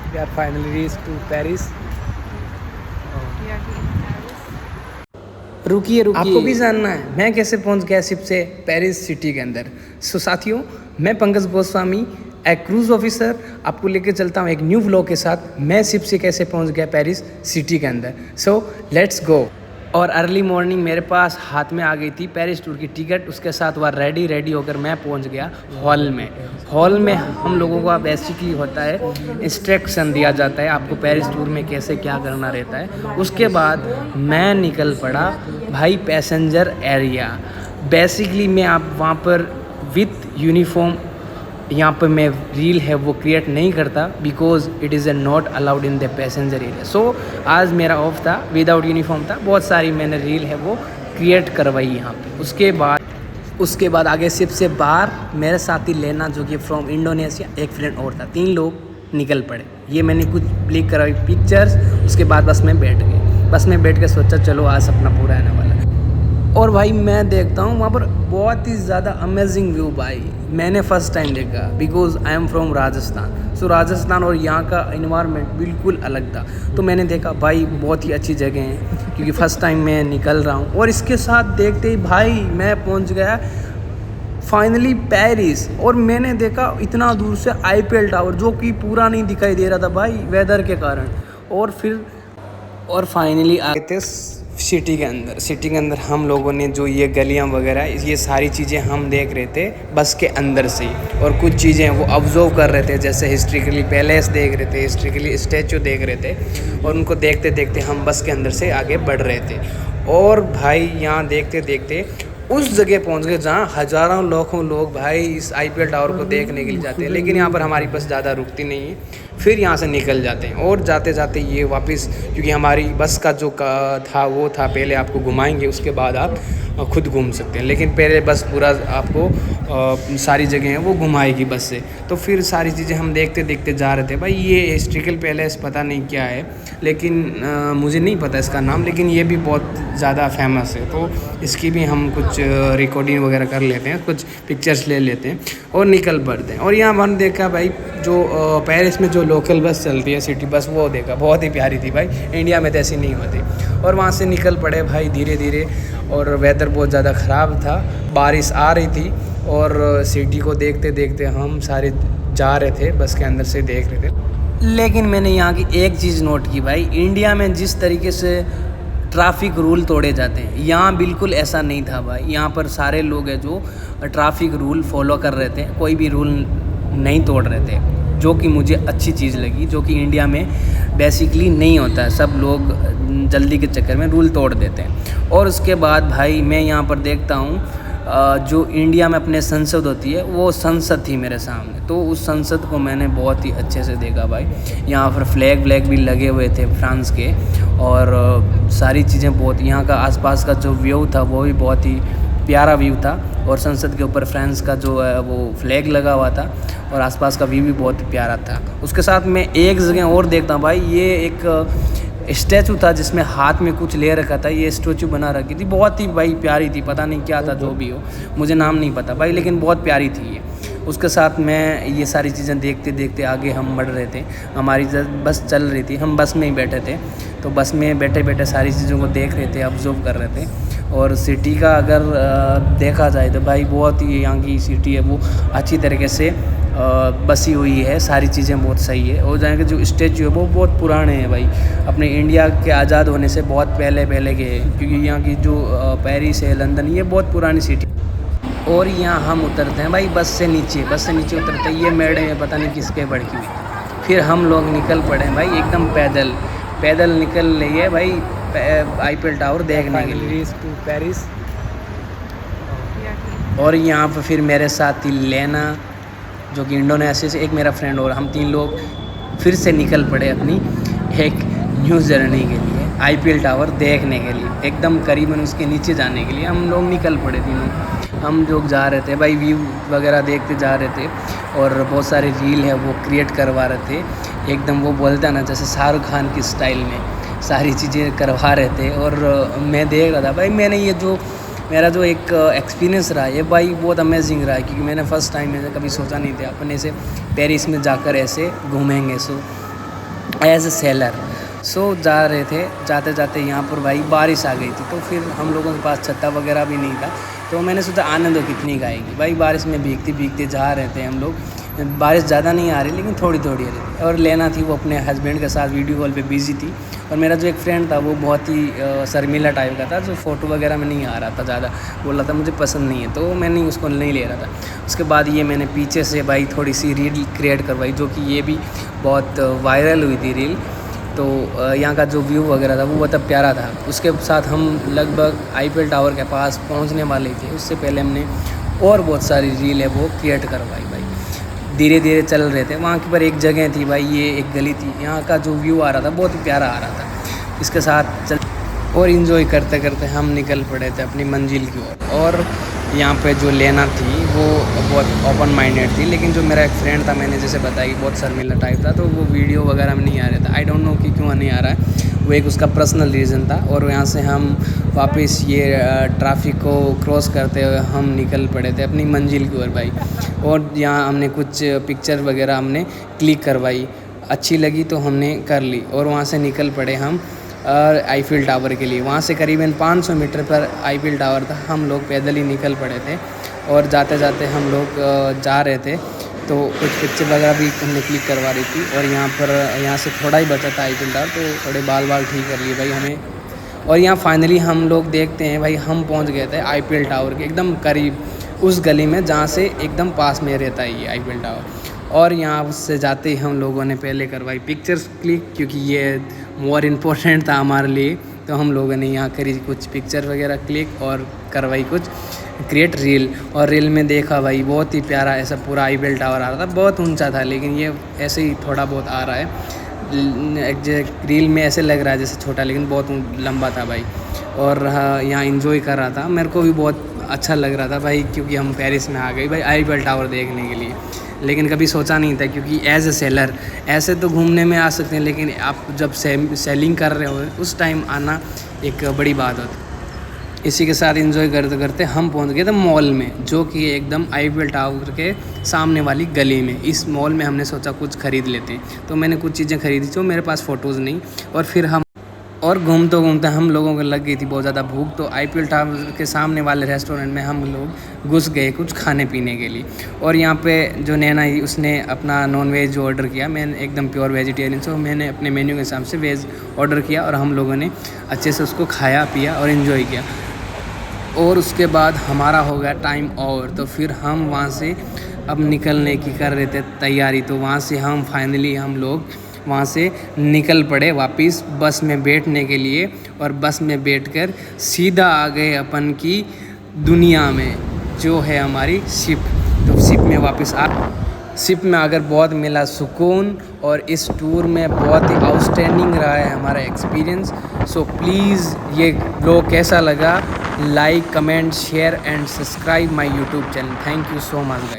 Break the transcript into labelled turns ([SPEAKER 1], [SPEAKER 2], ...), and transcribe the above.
[SPEAKER 1] We are finally reached to Paris. रुकिए रुकिए, आपको भी जानना है मैं कैसे पहुंच गया शिप से पेरिस सिटी के अंदर। सो साथियों, मैं पंकज गोस्वामी, एक क्रूज ऑफिसर, आपको लेके चलता हूं एक न्यू व्लॉग के साथ। मैं शिप से कैसे पहुंच गया पेरिस सिटी के अंदर। So let's go. और अर्ली मॉर्निंग मेरे पास हाथ में आ गई थी पेरिस टूर की टिकट, उसके साथ वह रेडी होकर मैं पहुंच गया हॉल में। हॉल में हम लोगों को बेसिकली होता है इंस्ट्रक्शन दिया जाता है आपको पेरिस टूर में कैसे क्या करना रहता है। उसके बाद मैं निकल पड़ा भाई पैसेंजर एरिया। बेसिकली मैं आप वहाँ पर विथ यूनिफॉर्म यहाँ पर मैं रील है वो क्रिएट नहीं करता, because it is not allowed in the passenger area. So आज मेरा ऑफ था, विदाउट यूनिफॉर्म था, बहुत सारी मैंने रील है वो क्रिएट करवाई यहाँ पे। उसके बाद आगे शिप से बाहर मेरे साथी लेना जो कि फ्रॉम इंडोनेशिया, एक फ्रेंड और था, 3 लोग निकल पड़े। ये मैंने कुछ क्लिक करवाई पिक्चर्स, उसके बाद बस में बैठ गए। बस में बैठ के सोचा चलो आज सपना पूरा होने वाला है। और भाई मैं देखता हूँ वहाँ पर बहुत ही ज़्यादा अमेजिंग व्यू भाई मैंने फ़र्स्ट टाइम देखा, because I am from Rajasthan. So Rajasthan और यहाँ का इन्वायरमेंट बिल्कुल अलग था। तो मैंने देखा भाई बहुत ही अच्छी जगह है, क्योंकि फ़र्स्ट टाइम मैं निकल रहा हूँ। और इसके साथ देखते ही भाई मैं पहुँच गया फाइनली पेरिस। और मैंने देखा इतना दूर से आईफेल टावर, जो कि पूरा नहीं दिखाई दे रहा था भाई वेदर के कारण। और फाइनली आ गए थे सिटी के अंदर हम लोगों ने जो ये गलियां वगैरह ये सारी चीज़ें हम देख रहे थे बस के अंदर से ही। और कुछ चीज़ें वो ऑब्जर्व कर रहे थे, जैसे हिस्ट्रिकली पैलेस देख रहे थे, हिस्ट्रिकली स्टैचू देख रहे थे। और उनको देखते देखते हम बस के अंदर से आगे बढ़ रहे थे। और भाई यहाँ देखते देखते उस जगह पहुंच गए जहाँ हज़ारों लाखों लोग भाई इस आईफेल टावर को देखने के लिए जाते हैं। लेकिन यहाँ पर हमारी बस ज़्यादा रुकती नहीं है, फिर यहाँ से निकल जाते हैं। और जाते जाते ये वापस, क्योंकि हमारी बस का जो था वो था पहले आपको घुमाएंगे, उसके बाद आप खुद घूम सकते हैं। लेकिन पहले बस पूरा आपको सारी जगह हैं वो घुमाएगी बस से। तो फिर सारी चीज़ें हम देखते देखते जा रहे थे। भाई ये हिस्ट्रिकल पैलेस पता नहीं क्या है, लेकिन मुझे नहीं पता इसका नाम, लेकिन ये भी बहुत ज़्यादा फेमस है। तो इसकी भी हम कुछ रिकॉर्डिंग वगैरह कर लेते हैं, कुछ पिक्चर्स ले लेते हैं और निकल पड़ते हैं। और यहाँ मैंने देखा भाई जो पेरिस में जो लोकल बस चलती है सिटी बस, वो देखा बहुत ही प्यारी थी भाई, इंडिया में तो ऐसी नहीं होती। और वहाँ से निकल पड़े भाई धीरे धीरे। और वेदर बहुत ज़्यादा ख़राब था, बारिश आ रही थी। और सिटी को देखते देखते हम सारे जा रहे थे, बस के अंदर से देख रहे थे। लेकिन मैंने यहाँ की एक चीज़ नोट की भाई, इंडिया में जिस तरीके से ट्रैफिक रूल तोड़े जाते हैं, यहाँ बिल्कुल ऐसा नहीं था भाई। यहाँ पर सारे लोग हैं जो ट्रैफिक रूल फॉलो कर रहे थे, कोई भी रूल नहीं तोड़ रहे थे, जो कि मुझे अच्छी चीज़ लगी, जो कि इंडिया में बेसिकली नहीं होता है। सब लोग जल्दी के चक्कर में रूल तोड़ देते हैं। और उसके बाद भाई मैं यहाँ पर देखता हूँ जो इंडिया में अपने संसद होती है, वो संसद थी मेरे सामने। तो उस संसद को मैंने बहुत ही अच्छे से देखा भाई। यहाँ पर फ्लैग भी लगे हुए थे फ्रांस के। और सारी चीज़ें बहुत, यहाँ का आसपास का जो व्यू था वो भी बहुत ही प्यारा व्यू था। और संसद के ऊपर फ्रांस का जो है वो फ्लैग लगा हुआ था, और आसपास का व्यू भी बहुत प्यारा था। उसके साथ मैं एक जगह और देखता हूँ भाई, ये एक स्टैचू था जिसमें हाथ में कुछ ले रखा था। ये स्टैचू बना रखी थी, बहुत ही भाई प्यारी थी, पता नहीं क्या था, जो भी हो मुझे नाम नहीं पता भाई, लेकिन बहुत प्यारी थी ये। उसके साथ मैं ये सारी चीज़ें देखते देखते आगे हम बढ़ रहे थे। हमारी बस चल रही थी, हम बस में ही बैठे थे। तो बस में बैठे बैठे सारी चीज़ों को देख रहे थे, ऑब्जर्व कर रहे थे। और सिटी का अगर देखा जाए तो भाई बहुत ही यहाँ की सिटी है वो अच्छी तरीके से बसी हुई है, सारी चीज़ें बहुत सही है। और जहाँ के जो स्टैचू है वो बहुत पुराने हैं भाई, अपने इंडिया के आज़ाद होने से बहुत पहले के हैं। क्योंकि यहाँ की जो पेरिस है, लंदन, ये बहुत पुरानी सिटी। और यहाँ हम उतरते हैं भाई बस से नीचे उतरते हैं। ये मैडम है पता नहीं किसके बढ़की हुई। फिर हम लोग निकल पड़े हैं भाई एकदम पैदल निकल रही है भाई आईफेल टावर देखने के लिए टू पेरिस। और यहाँ पर फिर मेरे साथी लेना जो कि इंडोनेशिया से, एक मेरा फ्रेंड, और हम 3 लोग फिर से निकल पड़े अपनी एक न्यू जर्नी के लिए, आईफेल टावर देखने के लिए, एकदम करीबन उसके नीचे जाने के लिए हम लोग निकल पड़े तीनों। हम लोग जा रहे थे भाई, व्यू वगैरह देखते जा रहे थे। और बहुत सारे रील है वो क्रिएट करवा रहे थे, एकदम वो बोलता ना जैसे शाहरुख खान की स्टाइल में सारी चीज़ें करवा रहे थे। और मैं देख रहा था भाई, मैंने ये जो मेरा जो एक एक्सपीरियंस रहा है भाई बहुत अमेजिंग रहा है, क्योंकि मैंने फ़र्स्ट टाइम मैंने कभी सोचा नहीं था अपने से पेरिस में जाकर ऐसे घूमेंगे। So as a seller. सो जा रहे थे, जाते जाते यहाँ पर भाई बारिश आ गई थी, तो फिर हम लोगों के पास छत्ता वगैरह भी नहीं था, तो मैंने सोचा आने दो कितनी गाएगी भाई। बारिश में भीगते भीगते जा रहे थे हम लोग, बारिश ज़्यादा नहीं आ रही लेकिन थोड़ी थोड़ी आ रही। और लेना थी वो अपने हस्बैंड के साथ वीडियो कॉल पे बिजी थी, और मेरा जो एक फ्रेंड था वो बहुत ही शर्मीला टाइप का था, जो फ़ोटो वगैरह में नहीं आ रहा था ज़्यादा, बोल रहा था मुझे पसंद नहीं है, तो मैंने उसको नहीं ले रहा था। उसके बाद ये मैंने पीछे से भाई थोड़ी सी रील क्रिएट करवाई, जो कि ये भी बहुत वायरल हुई थी रील। तो यहाँ का जो व्यू वगैरह था वो बहुत प्यारा था। उसके साथ हम लगभग आईफिल टावर के पास पहुँचने वाले थे, उससे पहले हमने और बहुत सारी रील है वो क्रिएट करवाई भाई। धीरे धीरे चल रहे थे, वहाँ के पर एक जगह थी भाई, ये एक गली थी, यहाँ का जो व्यू आ रहा था बहुत ही प्यारा आ रहा था। इसके साथ चल और इन्जॉय करते करते हम निकल पड़े थे अपनी मंजिल की ओर। और यहाँ पे जो लेना थी वो बहुत ओपन माइंडेड थी, लेकिन जो मेरा एक फ्रेंड था, मैंने जैसे बताया कि बहुत शर्मिला टाइप था, तो वो वीडियो वगैरह में नहीं आ रहा था। आई डोंट नो कि क्यों नहीं आ रहा है, वो एक उसका पर्सनल रीज़न था। और यहाँ से हम वापस ये ट्रैफिक को क्रॉस करते हुए हम निकल पड़े थे अपनी मंजिल की ओर भाई। और यहाँ हमने कुछ पिक्चर वगैरह हमने क्लिक करवाई, अच्छी लगी तो हमने कर ली, और वहाँ से निकल पड़े हम आईफिल टावर के लिए। वहाँ से करीबन 500 मीटर पर आईफिल टावर था, हम लोग पैदल ही निकल पड़े थे। और जाते जाते हम लोग जा रहे थे, तो कुछ पिक्चर वगैरह भी हमने क्लिक करवा रही थी। और यहाँ से थोड़ा ही बचा था आईफिल टावर, तो थोड़े बाल ठीक कर लिए भाई हमें। और यहाँ फाइनली हम लोग देखते हैं भाई, हम पहुँच गए थे आईफिल टावर के एकदम करीब, उस गली में जहाँ से एकदम पास में रहता है ये आईफिल टावर। और यहाँ से जाते ही हम लोगों ने पहले करवाई पिक्चर्स क्लिक, क्योंकि ये मोर इम्पोर्टेंट था हमारे लिए। तो हम लोगों ने यहाँ करी कुछ पिक्चर वगैरह क्लिक और करवाई कुछ क्रिएट रील। और रील में देखा भाई बहुत ही प्यारा ऐसा पूरा आईफिल टावर आ रहा था, बहुत ऊंचा था, लेकिन ये ऐसे ही थोड़ा बहुत आ रहा है। रील में ऐसे लग रहा है जैसे छोटा, लेकिन बहुत लंबा था भाई। और यहाँ इंजॉय कर रहा था, मेरे को भी बहुत अच्छा लग रहा था भाई, क्योंकि हम पेरिस में आ गए भाई आईफिल टावर देखने के लिए। लेकिन कभी सोचा नहीं था, क्योंकि एज ए सेलर ऐसे तो घूमने में आ सकते हैं, लेकिन आप जब सेलिंग कर रहे हो उस टाइम आना एक बड़ी बात होती है। इसी के साथ एंजॉय करते करते हम पहुंच गए थे मॉल में, जो कि एकदम आईफिल टावर के सामने वाली गली में। इस मॉल में हमने सोचा कुछ ख़रीद लेते हैं, तो मैंने कुछ चीज़ें खरीदी जो मेरे पास फ़ोटोज़ नहीं। और फिर हम घूमते घूमते हम लोगों को लग गई थी बहुत ज़्यादा भूख, तो आईफिल टावर के सामने वाले रेस्टोरेंट में हम लोग घुस गए कुछ खाने पीने के लिए। और यहाँ पे जो नैना ही उसने अपना नॉन वेज ऑर्डर किया, मैंने एकदम प्योर वेजिटेरियन, सो मैंने अपने मेन्यू के हिसाब से वेज ऑर्डर किया, और हम लोगों ने अच्छे से उसको खाया पिया और इन्जॉय किया। और उसके बाद हमारा हो गया टाइम ओवर, तो फिर हम वहाँ से अब निकलने की कर रहे थे तैयारी। तो वहाँ से हम फाइनली हम लोग वहाँ से निकल पड़े वापस बस में बैठने के लिए, और बस में बैठकर सीधा आ गए अपन की दुनिया में, जो है हमारी शिप। तो शिप में वापस शिप में आकर बहुत मिला सुकून, और इस टूर में बहुत ही आउटस्टैंडिंग रहा है हमारा एक्सपीरियंस। सो प्लीज़ ये ब्लॉग कैसा लगा, like comment share and subscribe my YouTube channel. Thank you so much guys.